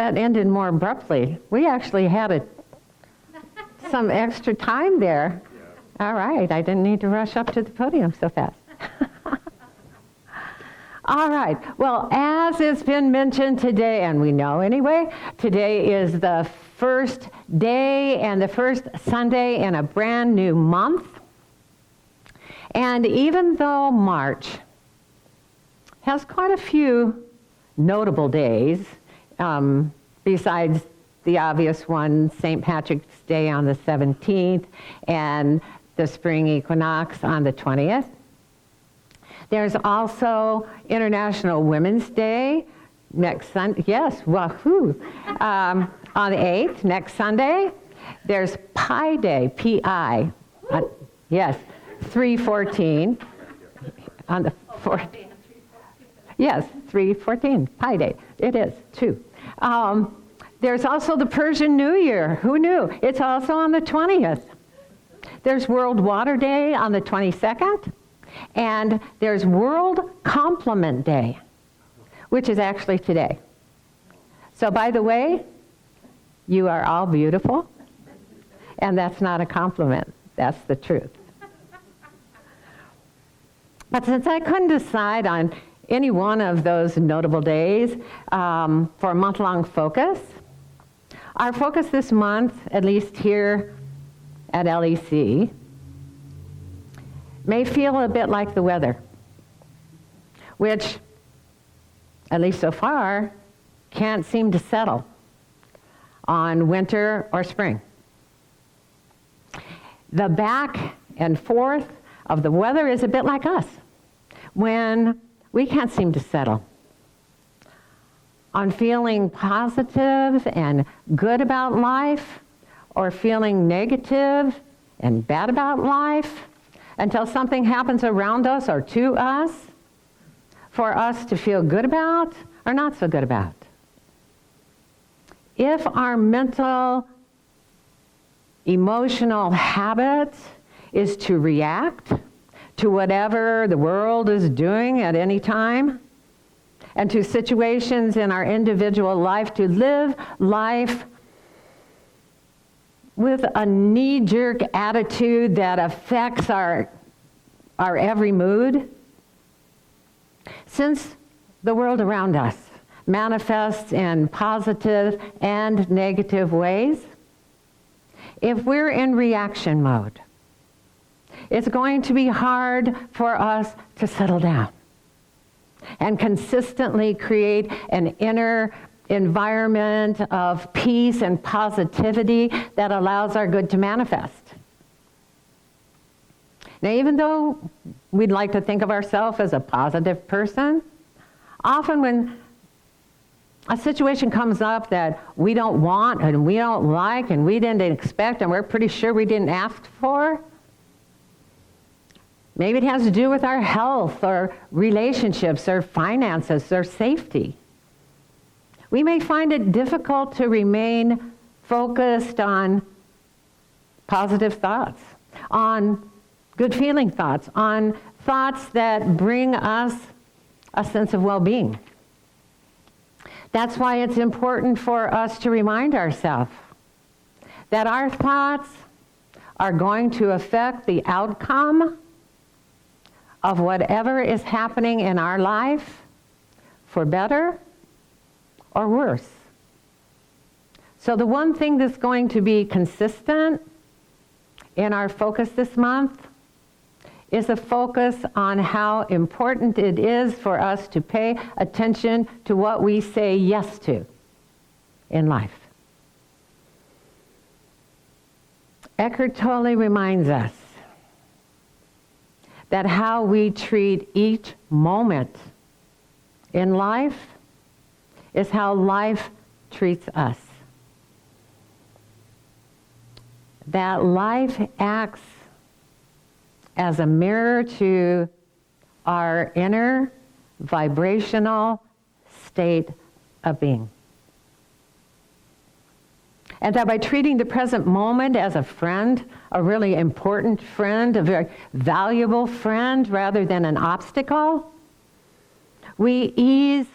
that ended more abruptly. We actually had some extra time there. Yeah. All right, I didn't need to rush up to the podium so fast. All right, well, as it's been mentioned today, and we know anyway, today is the first day and the first Sunday in a brand new month. And even though March has quite a few notable days, besides the obvious one, St. Patrick's Day on the 17th and the spring equinox on the 20th. There's also International Women's Day next Sunday. Yes, wahoo! On the 8th, next Sunday. There's Pi Day, P-I. Yes, 3/14 on the 4th. Yes, 3/14, Pi Day. It is, too. There's also the Persian New Year. Who knew? It's also on the 20th. There's World Water Day on the 22nd. And there's World Compliment Day, which is actually today. So by the way, you are all beautiful. And that's not a compliment. That's the truth. But since I couldn't decide on any one of those notable days for a month-long focus, our focus this month, at least here at LEC, may feel a bit like the weather, which, at least so far, can't seem to settle on winter or spring. The back and forth of the weather is a bit like us, when we can't seem to settle on feeling positive and good about life, or feeling negative and bad about life, until something happens around us or to us for us to feel good about or not so good about. If our mental, emotional habit is to react to whatever the world is doing at any time, and to situations in our individual life, to live life with a knee-jerk attitude that affects our every mood, since the world around us manifests in positive and negative ways, if we're in reaction mode, it's going to be hard for us to settle down and consistently create an inner environment of peace and positivity that allows our good to manifest. Now, even though we'd like to think of ourselves as a positive person, often when a situation comes up that we don't want and we don't like and we didn't expect and we're pretty sure we didn't ask for, maybe it has to do with our health or relationships or finances or safety, we may find it difficult to remain focused on positive thoughts, on good feeling thoughts, on thoughts that bring us a sense of well-being. That's why it's important for us to remind ourselves that our thoughts are going to affect the outcome of whatever is happening in our life, for better or worse. So the one thing that's going to be consistent in our focus this month is a focus on how important it is for us to pay attention to what we say yes to in life. Eckhart Tolle reminds us that how we treat each moment in life is how life treats us. That life acts as a mirror to our inner vibrational state of being. And that by treating the present moment as a friend, a really important friend, a very valuable friend rather than an obstacle, we ease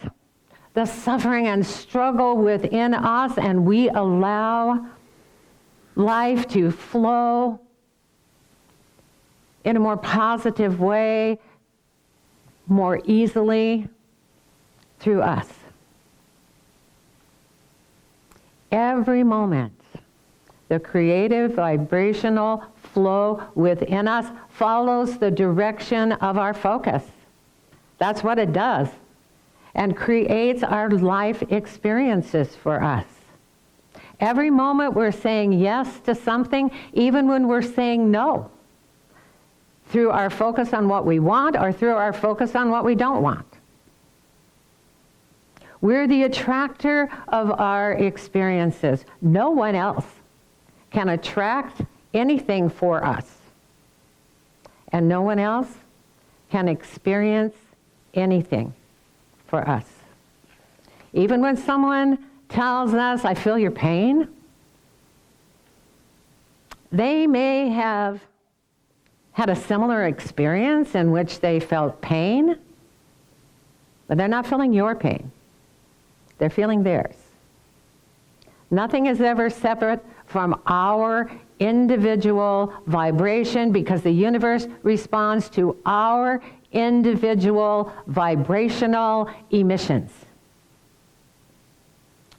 the suffering and struggle within us, and we allow life to flow in a more positive way, more easily through us. Every moment, the creative vibrational flow within us follows the direction of our focus. That's what it does, and creates our life experiences for us. Every moment we're saying yes to something, even when we're saying no, through our focus on what we want or through our focus on what we don't want. We're the attractor of our experiences. No one else can attract anything for us. And no one else can experience anything for us. Even when someone tells us, I feel your pain, they may have had a similar experience in which they felt pain, but they're not feeling your pain. They're feeling theirs. Nothing is ever separate from our individual vibration because the universe responds to our individual vibrational emissions.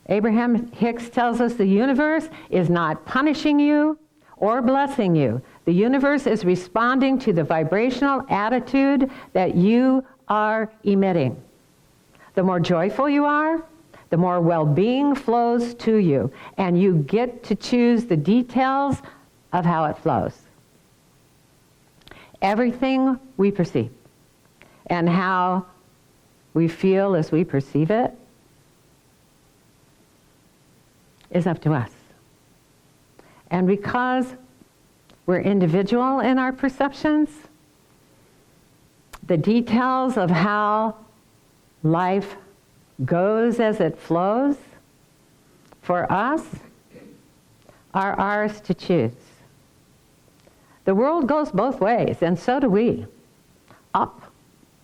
Abraham Hicks tells us the universe is not punishing you or blessing you. The universe is responding to the vibrational attitude that you are emitting. The more joyful you are, the more well-being flows to you, and you get to choose the details of how it flows. Everything we perceive and how we feel as we perceive it is up to us. And because we're individual in our perceptions, the details of how life goes as it flows for us are ours to choose. The world goes both ways, and so do we. Up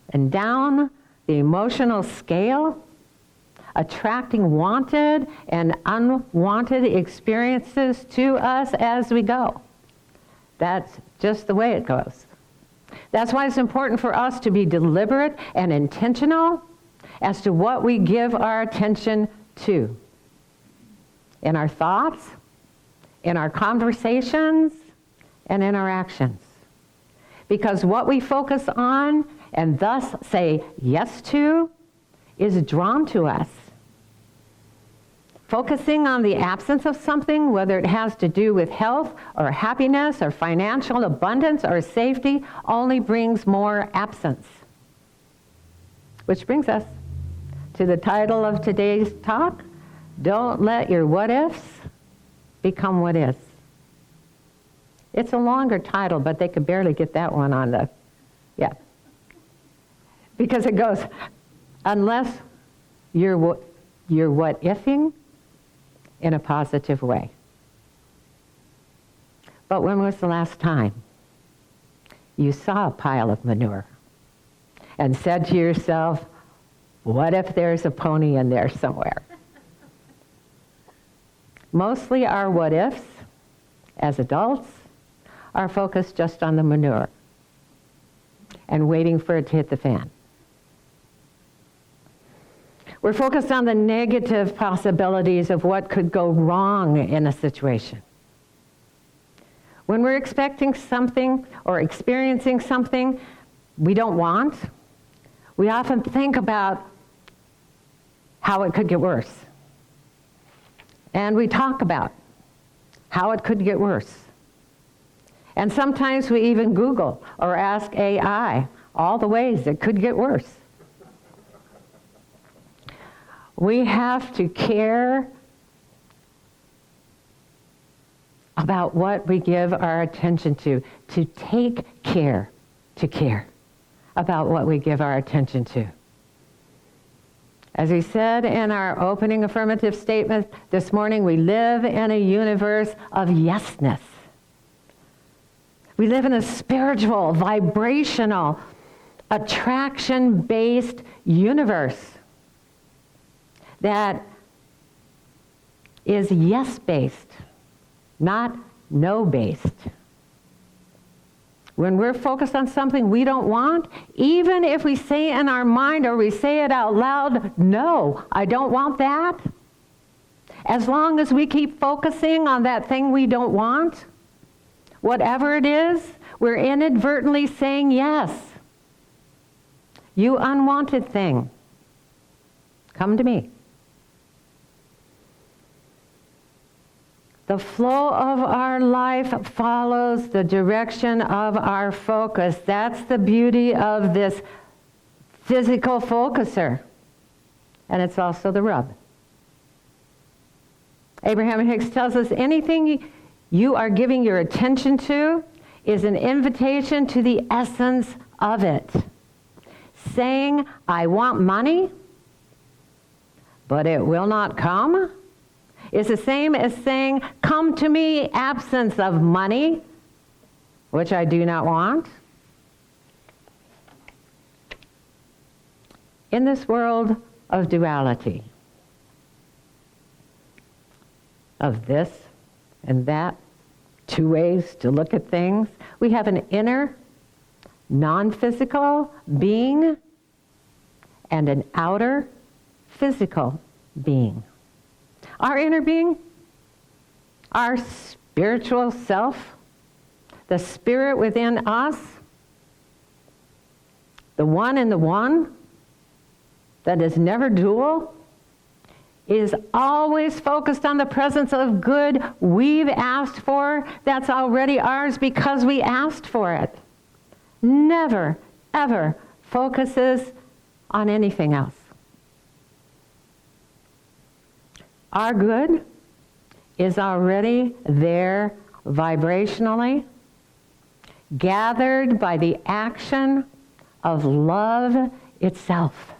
and down the emotional scale, attracting wanted and unwanted experiences to us as we go. That's just the way it goes. That's why it's important for us to be deliberate and intentional as to what we give our attention to. In our thoughts, in our conversations, and in our actions. Because what we focus on and thus say yes to is drawn to us. Focusing on the absence of something, whether it has to do with health or happiness or financial abundance or safety, only brings more absence. Which brings us to the title of today's talk, Don't Let Your What Ifs Become What Is. It's a longer title, but they could barely get that one on the, Because it goes, unless you're what-ifing in a positive way. But when was the last time you saw a pile of manure and said to yourself, what if there's a pony in there somewhere? Mostly our what-ifs, as adults, are focused just on the manure and waiting for it to hit the fan. We're focused on the negative possibilities of what could go wrong in a situation. When we're expecting something or experiencing something we don't want, we often think about how it could get worse. And we talk about how it could get worse. And sometimes we even Google or ask AI all the ways it could get worse. We have to care about what we give our attention to take care to care about what we give our attention to. As we said in our opening affirmative statement this morning, we live in a universe of yesness. We live in a spiritual, vibrational, attraction-based universe. that is yes-based, not no-based. When we're focused on something we don't want, even if we say in our mind or we say it out loud, no, I don't want that. As long as we keep focusing on that thing we don't want, whatever it is, we're inadvertently saying yes. You unwanted thing, come to me. The flow of our life follows the direction of our focus. That's the beauty of this physical focuser. And it's also the rub. Abraham Hicks tells us anything you are giving your attention to is an invitation to the essence of it. Saying, I want money, but it will not come, is the same as saying, come to me, absence of money, which I do not want. In this world of duality, of this and that, two ways to look at things, we have an inner, non-physical being and an outer, physical being. Our inner being, our spiritual self, the spirit within us, the one in the one that is never dual, is always focused on the presence of good we've asked for that's already ours because we asked for it. Never, ever focuses on anything else. Our good is already there vibrationally, gathered by the action of love itself.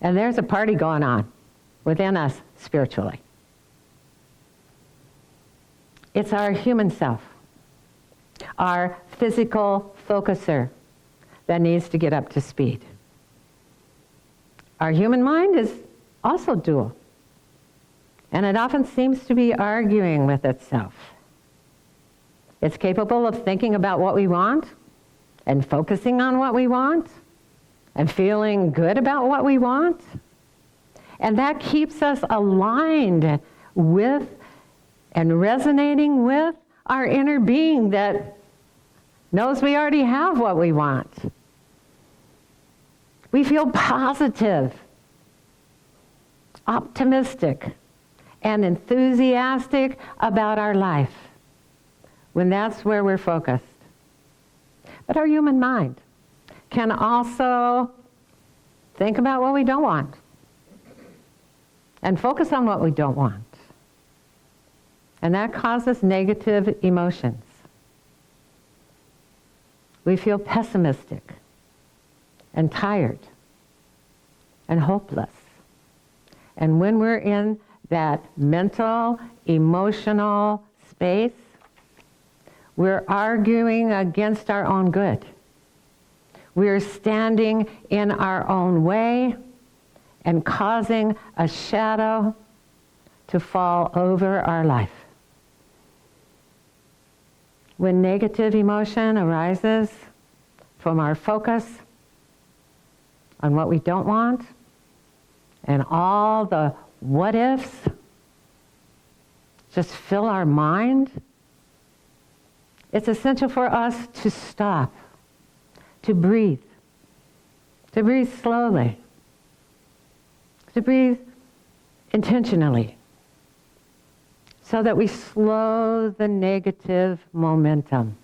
And there's a party going on within us spiritually. It's our human self, our physical focuser that needs to get up to speed. Our human mind is also dual. And it often seems to be arguing with itself. It's capable of thinking about what we want and focusing on what we want and feeling good about what we want. And that keeps us aligned with and resonating with our inner being that knows we already have what we want. We feel positive, optimistic, and enthusiastic about our life when that's where we're focused. But our human mind can also think about what we don't want and focus on what we don't want. And that causes negative emotions. We feel pessimistic and tired and hopeless. And when we're in that mental, emotional space, we're arguing against our own good. We're standing in our own way and causing a shadow to fall over our life. When negative emotion arises from our focus on what we don't want and all the what ifs just fill our mind, it's essential for us to stop, to breathe slowly, to breathe intentionally, so that we slow the negative momentum,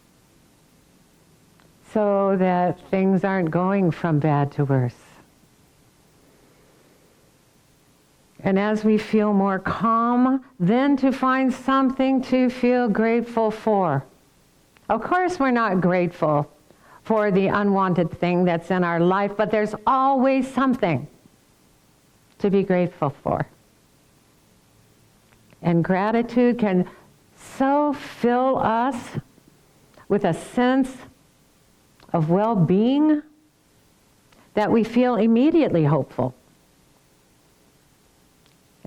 so that things aren't going from bad to worse. And as we feel more calm, then to find something to feel grateful for. Of course, we're not grateful for the unwanted thing that's in our life, but there's always something to be grateful for. And gratitude can so fill us with a sense of well-being that we feel immediately hopeful.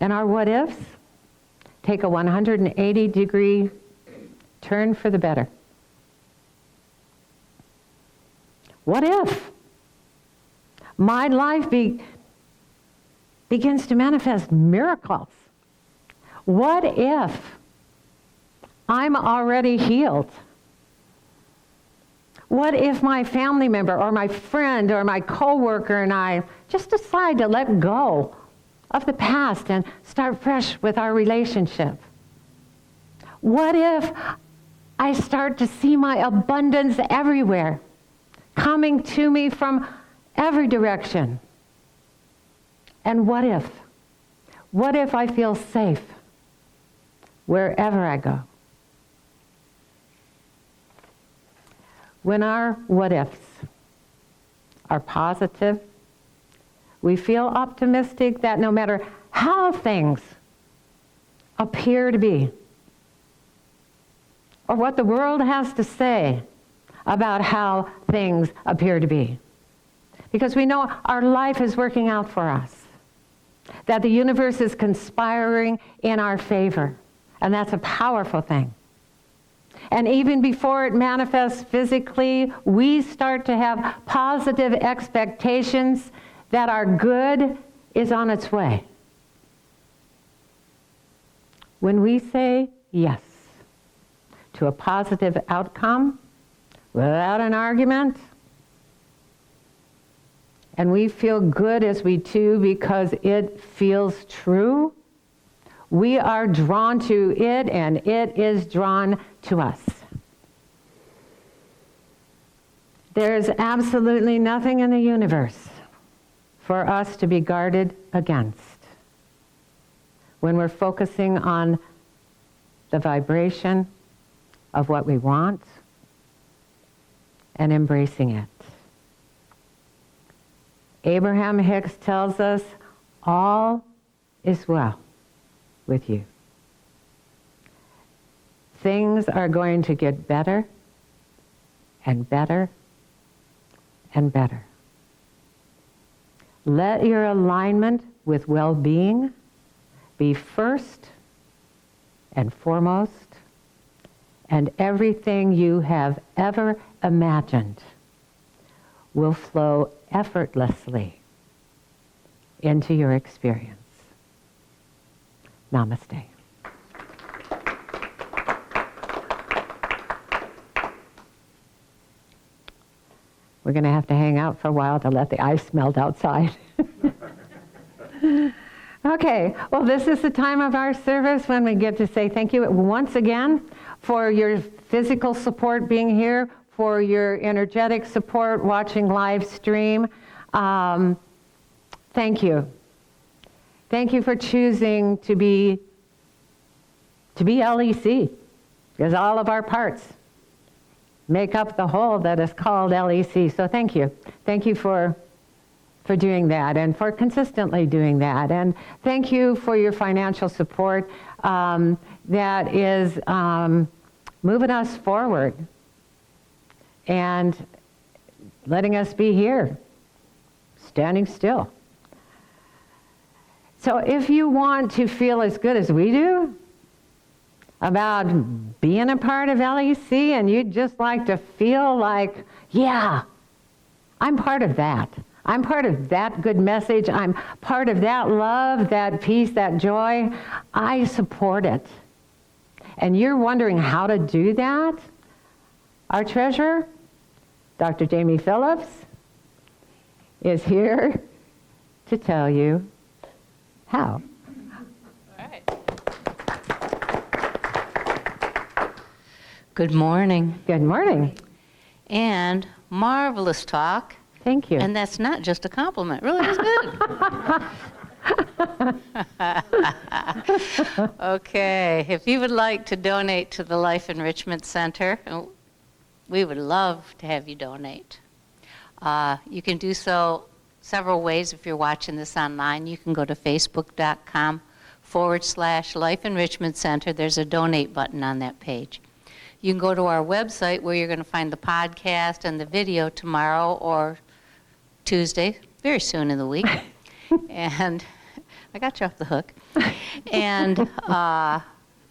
And our what ifs take a 180-degree turn for the better. What if my life begins to manifest miracles? What if I'm already healed? What if my family member or my friend or my coworker and I just decide to let go of the past and start fresh with our relationship? What if I start to see my abundance everywhere, coming to me from every direction? And what if? What if I feel safe wherever I go? When our what ifs are positive, we feel optimistic that no matter how things appear to be, or what the world has to say about how things appear to be, because we know our life is working out for us, that the universe is conspiring in our favor, and that's a powerful thing. And even before it manifests physically, we start to have positive expectations that our good is on its way. When we say yes to a positive outcome without an argument, and we feel good as we do because it feels true, we are drawn to it and it is drawn to us. There's absolutely nothing in the universe for us to be guarded against when we're focusing on the vibration of what we want and embracing it. Abraham Hicks tells us, all is well with you. Things are going to get better and better and better. Let your alignment with well-being be first and foremost, and everything you have ever imagined will flow effortlessly into your experience. Namaste. We're going to have to hang out for a while to let the ice melt outside. Okay, well, this is the time of our service when we get to say thank you once again for your physical support being here, for your energetic support watching live stream. Thank you. Thank you for choosing to be LEC, because all of our parts make up the whole that is called LEC. So thank you. Thank you for doing that and for consistently doing that. And thank you for your financial support that is moving us forward and letting us be here, standing still. So if you want to feel as good as we do about being a part of LEC and you'd just like to feel like, yeah, I'm part of that. I'm part of that good message. I'm part of that love, that peace, that joy. I support it. And you're wondering how to do that? Our treasurer, Dr. Jamie Phillips, is here to tell you how. All right. Good morning. Good morning. And marvelous talk. Thank you. And that's not just a compliment. Really was good. Okay. If you would like to donate to the Life Enrichment Center, we would love to have you donate. You can do so several ways. If you're watching this online, you can go to facebook.com/Life Enrichment Center. There's a donate button on that page. You can go to our website where you're going to find the podcast and the video tomorrow or Tuesday, very soon in the week. And I got you off the hook. And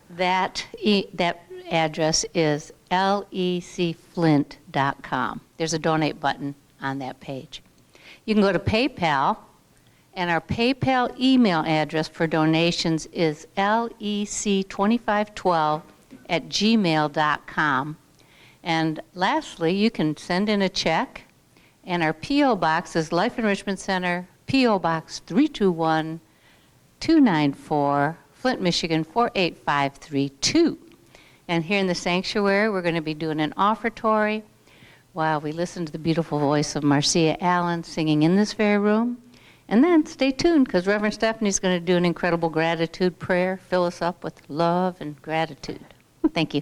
that address is lecflint.com. There's a donate button on that page. You can go to PayPal, and our PayPal email address for donations is lec2512@gmail.com. And lastly, you can send in a check, and our P.O. Box is Life Enrichment Center, P.O. Box 321-294, Flint, Michigan 48532. And here in the sanctuary, we're going to be doing an offertory while we listen to the beautiful voice of Marcia Allen singing in this very room. And then stay tuned, because Reverend Stephanie's going to do an incredible gratitude prayer, fill us up with love and gratitude. Thank you.